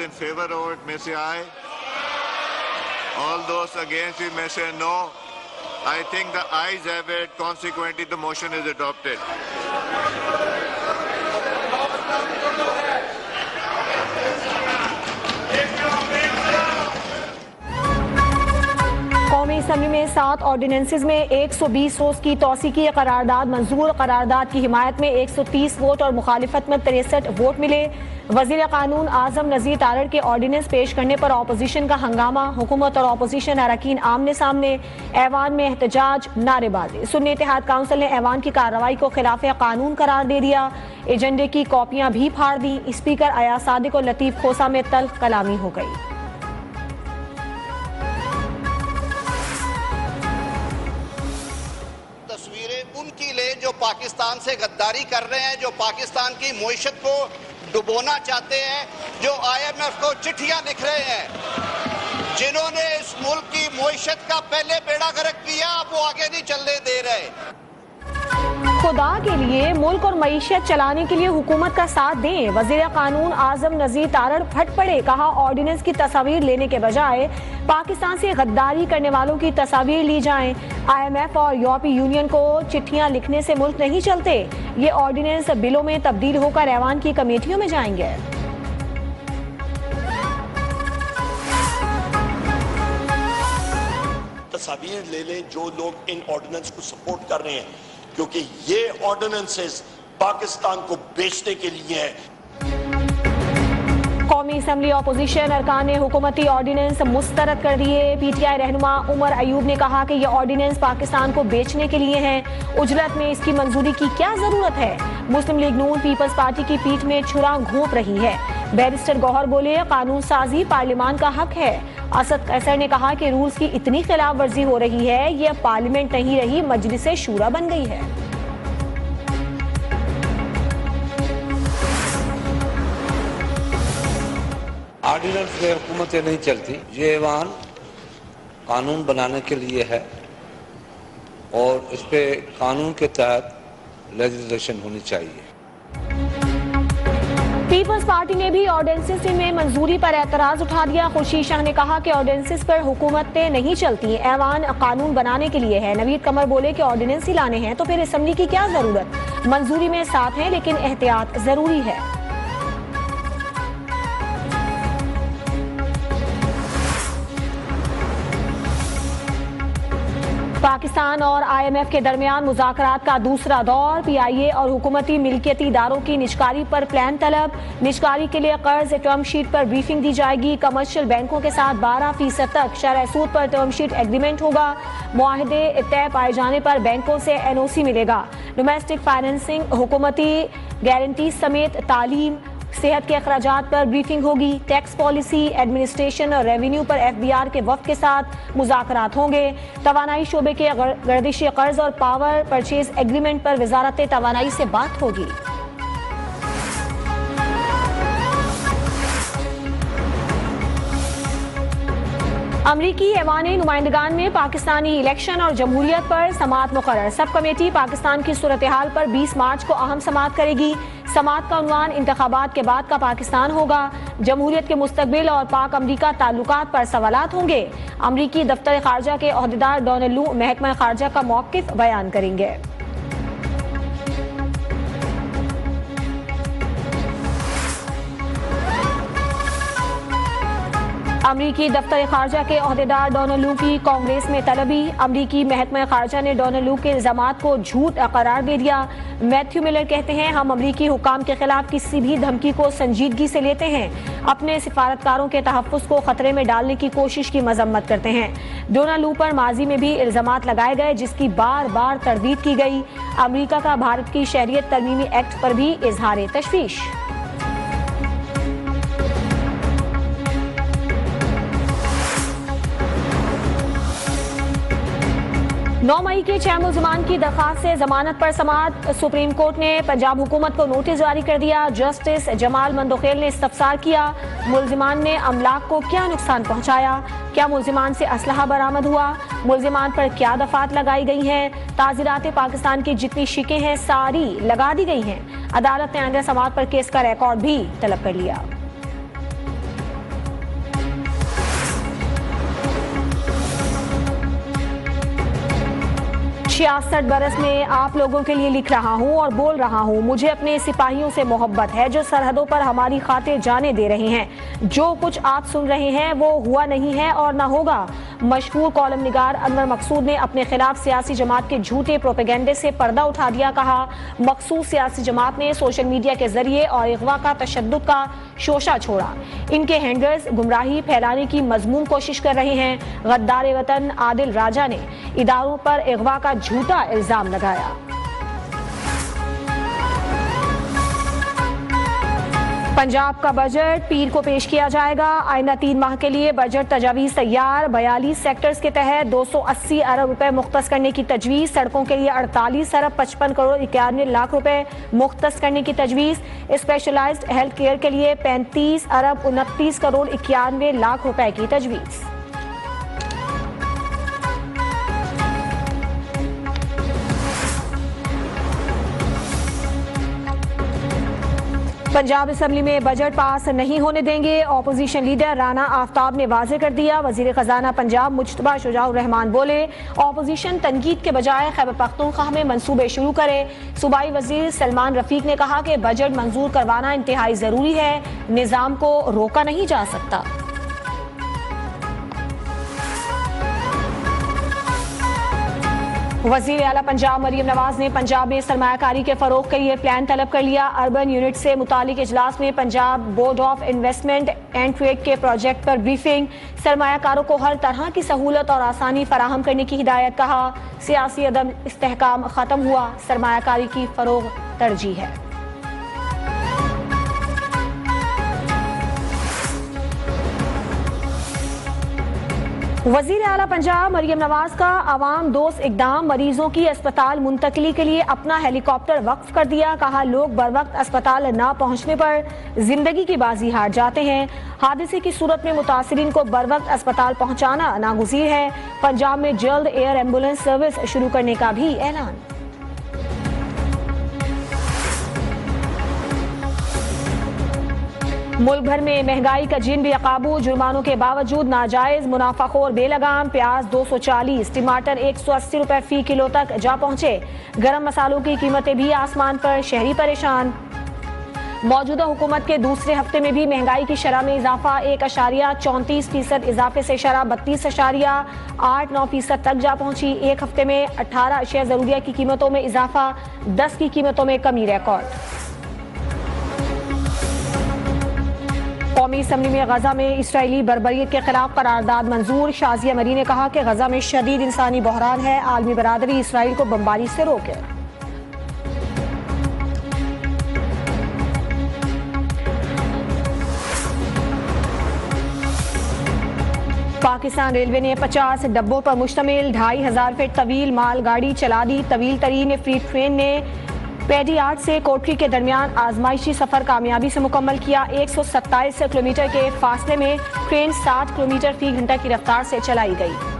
in favor of it may say aye. All those against it may say no. I think the ayes have it. Consequently, the motion is adopted. कौमी assembly में 7 ordinances में 120 रोज की तौसीकी करारदाद मंजूर। करारदाद की हिमायत में 130 vote और मुखालिफत में 63 vote मिले। वजीर कानून आजम नज़ीर तारड़ के ऑर्डिनेंस पेश करने पर अपोजिशन का हंगामा। हुकूमत और अपोजिशन अरकान आमने सामने। ऐवान में एहतजाज, नारेबाजी। सुन्नी इत्तेहाद काउंसिल ने ऐवान की कार्रवाई को खिलाफ कानून करार दे दिया। एजेंडे की कॉपियां भी फाड़ दी। स्पीकर अयाज सादिक और लतीफ खोसा में तल्ख कलामी हो गई। उनकी ले जो पाकिस्तान से गद्दारी कर रहे हैं, जो पाकिस्तान की मईशत को डुबोना चाहते हैं, जो IMF को चिट्ठियां लिख रहे हैं, जिन्होंने इस मुल्क की मईशत का पहले बेड़ा गर्क किया, अब वो आगे नहीं चलने दे रहे। खुदा के लिए मुल्क और मईशत चलाने के लिए हुकूमत का साथ दें। वजीर कानून आजम नज़ीर तारड़ फट पड़े। कहा ऑर्डिनेंस की तस्वीर लेने के बजाय पाकिस्तान से गद्दारी करने वालों की तस्वीर ली जाएं। IMF और यूरोपीय यूनियन को चिट्ठियां लिखने से मुल्क नहीं चलते। ये ऑर्डिनेंस बिलों में तब्दील होकर ऐवान की कमेटियों में जाएंगे। तस्वीर ले लें जो लोग इन ऑर्डिनेंस को सपोर्ट कर रहे हैं, क्योंकि ये ऑर्डिनेंसेस पाकिस्तान को बेचने के लिए है। कौमी असम्बली अपोजिशन अरकान ने हुकूमती ऑर्डिनेंस मुस्तरद कर दिए। PTI रहनुमा उमर अयूब ने कहा कि यह ऑर्डिनेंस पाकिस्तान को बेचने के लिए हैं। उजलत में इसकी मंजूरी की क्या जरूरत है? मुस्लिम लीग नून पीपल्स पार्टी की पीठ में छुरा घोंप रही है। बैरिस्टर गौहर बोले कानून साजी पार्लियामान का हक है। असद कैसर ने कहा कि रूल्स की इतनी खिलाफ वर्जी हो रही है, यह पार्लियामेंट नहीं रही, मजलिस शूरा बन गई है। ऑर्डिनेंस में हुकूमतें नहीं चलती। ये ऐवान कानून बनाने के लिए है और इस पे कानून के तहत लेजिस्लेशन होनी चाहिए। पीपल्स पार्टी ने भी ऑर्डिनेंसेस में मंजूरी पर एतराज उठा दिया। खुर्शीद शाह ने कहा कि ऑर्डिनेंसेस पर हुकूमतें नहीं चलती, ऐवान कानून बनाने के लिए है। नवीद कमर बोले कि ऑर्डिनेंस ही लाने हैं तो फिर असम्बली की क्या जरूरत? मंजूरी में साथ है लेकिन एहतियात जरूरी है। पाकिस्तान और IMF के दरमियान मुज़ाकरात का दूसरा दौर। PIA और हुकूमती मिल्कियती इदारों की निजकारी पर प्लान तलब। निजकारी के लिए कर्ज टर्म शीट पर ब्रीफिंग दी जाएगी। कमर्शियल बैंकों के साथ 12% तक शरह सूद पर टर्म शीट एग्रीमेंट होगा। मुआहदे तय पाए जाने पर बैंकों से NOC मिलेगा। डोमेस्टिक फाइनेंसिंग, हुकूमती गारंटी समेत तालीम, सेहत के अखराजात पर ब्रीफिंग होगी। टैक्स पॉलिसी, एडमिनिस्ट्रेशन और रेवेन्यू पर FBR के वफ्द के साथ मुज़ाकरात होंगे। तवानाई शोबे के गर्दिशी कर्ज और पावर परचेज एग्रीमेंट पर वजारत तवानाई से बात होगी। अमरीकी ऐवाने नुमाइंदगान में पाकिस्तानी इलेक्शन और जमहूरियत पर समाअत मुकर्रर। सब कमेटी पाकिस्तान की सूरत हाल पर 20 मार्च को अहम समाअत करेगी। समाअत का उन्वान इंतखाबात के बाद का पाकिस्तान होगा। जमहूरियत के मुस्तकबिल और पाक अमरीका ताल्लुकात पर सवालात होंगे। अमरीकी दफ्तर खारजा के ओहदेदार डोनाल्ड लू महकमा खारजा का मौकिफ बयान करेंगे। अमरीकी दफ्तर खारजा के ओहदेदार डोनाल्ड लू की कांग्रेस में तलबी। अमरीकी महकमा खारजा ने डोनाल्ड लू के इल्जामात को झूठ करार दे दिया। मैथ्यू मिलर कहते हैं हम अमरीकी हुकाम के खिलाफ किसी भी धमकी को संजीदगी से लेते हैं। अपने सिफारतकारों के तहफ़्फ़ुज़ को खतरे में डालने की कोशिश की मजम्मत करते हैं। डोनाल्ड लू पर माजी में भी इल्जामात लगाए गए जिसकी बार बार तरदीद की गई। अमरीका का भारत की शहरियत तरमीमी एक्ट पर भी इजहार तशवीश। 9 मई के 6 मुल्ज़िमान की दरख्वास्त से जमानत पर समाअत। सुप्रीम कोर्ट ने पंजाब हुकूमत को नोटिस जारी कर दिया। जस्टिस जमाल मंदोखेल ने इस्तफसार किया, मुल्ज़िमान ने अमलाक को क्या नुकसान पहुंचाया? क्या मुल्ज़िमान से असलहा बरामद हुआ? मुल्ज़िमान पर क्या दफात लगाई गई हैं? ताज़ीरात पाकिस्तान की जितनी शिकें हैं सारी लगा दी गई हैं। अदालत ने आइंदा समाअत पर केस का रिकॉर्ड भी तलब कर लिया। 66 बरस में आप लोगों के लिए लिख रहा हूँ और बोल रहा हूँ। मुझे अपने सिपाहियों से मोहब्बत है जो सरहदों पर हमारी खातिर जाने दे रहे हैं। जो कुछ आप सुन रहे हैं वो हुआ नहीं है और ना होगा। मशहूर कॉलम निगार अनवर मकसूद ने अपने खिलाफ सियासी जमात के झूठे प्रोपेगेंडे से पर्दा उठा दिया। कहा, मखसूस सियासी जमात ने सोशल मीडिया के जरिए और अगवा का तशद्दुद का शोशा छोड़ा। इनके हैंडलर्स गुमराही फैलाने की मजमूम कोशिश कर रहे हैं। गद्दार वतन आदिल राजा ने इदारों पर अगवा का झूठा इल्जाम लगाया। पंजाब का बजट पीर को पेश किया जाएगा। आइंदा 3 माह के लिए बजट तजावीज़ तैयार। 42 सेक्टर्स के तहत 280 अरब रुपए मुख्तस करने की तजवीज़। सड़कों के लिए 48 अरब 55 करोड़ 91 लाख रुपए मुख्तस करने की तजवीज़। स्पेशलाइज्ड हेल्थ केयर के लिए 35 अरब 29 करोड़ 91 लाख रुपए की तजवीज़। पंजाब असेंबली में बजट पास नहीं होने देंगे। ऑपोजिशन लीडर राना आफ्ताब ने वाज़ेह कर दिया। वजीर खजाना पंजाब मुज्तबा शुजाउर रहमान बोले, ऑपोजिशन तनकीद के बजाय खैबर पख्तूनख्वा में मंसूबे शुरू करे। सूबाई वजीर सलमान रफीक ने कहा कि बजट मंजूर करवाना इंतहाई जरूरी है, निजाम को रोका नहीं जा सकता। वज़ीर आला पंजाब मरियम नवाज ने पंजाब में सरमायाकारी के फरोग के लिए प्लान तलब कर लिया। अर्बन यूनिट से मुतालिक इजलास में Punjab board of investment and trade के प्रोजेक्ट पर ब्रीफिंग। सरमायाकारों को हर तरह की सहूलत और आसानी फराहम करने की हिदायत। कहा, सियासी अदम इस्तेहकाम खत्म हुआ, सरमायाकारी की फरोग तरजीह है। वज़ीर आला पंजाब मरियम नवाज का आवाम दोस्त इकदाम। मरीजों की अस्पताल मुंतकली के लिए अपना हेलीकॉप्टर वक्फ कर दिया। कहा, लोग बर वक्त अस्पताल ना पहुंचने पर जिंदगी की बाजी हार जाते हैं। हादसे की सूरत में मुतासिरीन को बर वक्त अस्पताल पहुंचाना नागुज़ीर है। पंजाब में जल्द एयर एम्बुलेंस सर्विस शुरू करने का भी ऐलान। मुल्क भर में महंगाई का जिन बेकाबू। जुर्मानों के बावजूद नाजायज मुनाफाखोर बेलगाम। प्याज 240, टमाटर 180 रुपए फी किलो तक जा पहुंचे। गरम मसालों की कीमतें भी आसमान पर, शहरी परेशान। मौजूदा हुकूमत के दूसरे हफ्ते में भी महंगाई की शरह में इजाफा। 1.34% इजाफे से शरह 32.89% तक जा पहुंची। एक हफ्ते में 18 अशिया जरूरिया की कीमतों में इजाफा, 10 की कीमतों में कमी रिकॉर्ड। कौमी असम्बली में गजा में इसराइली बर्बरियत के खिलाफ करारदाद मंजूर। शाजिया मरी ने कहा कि गजा में शदीद इंसानी बहरान है। आलमी बरादरी इसराइल को बमबारी से रोके। पाकिस्तान रेलवे ने 50 डब्बों पर मुश्तमिल 2500 फीट तवील मालगाड़ी चला दी। तवील तरीन फ्री ट्रेन ने पेडियार्ड से कोटरी के दरमियान आजमाइशी सफर कामयाबी से मुकम्मल किया। 127 किलोमीटर के फासले में ट्रेन 60 किलोमीटर फी घंटा की रफ्तार से चलाई गई।